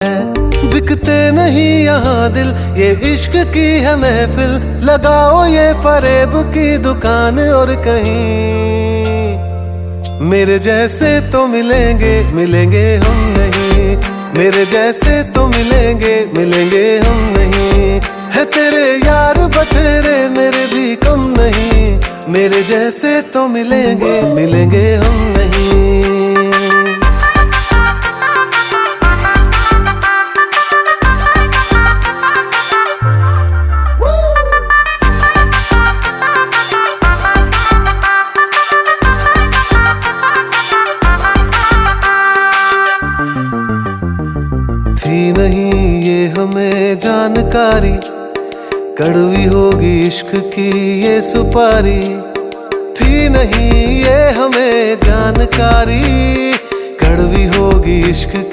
बिकते नहीं यहाँ दिल, ये इश्क की है महफिल। लगाओ ये फरेब की दुकान और कहीं मेरे जैसे तो मिलेंगे, मिलेंगे हम नहीं। मेरे जैसे तो मिलेंगे, मिलेंगे हम नहीं। है तेरे यार बतेरे, मेरे भी कम नहीं। मेरे जैसे तो मिलेंगे, मिलेंगे हम नहीं। थी नहीं ये हमें जानकारी, कड़वी होगी इश्क की ये सुपारी। थी नहीं ये हमें जानकारी, कड़वी होगी इश्क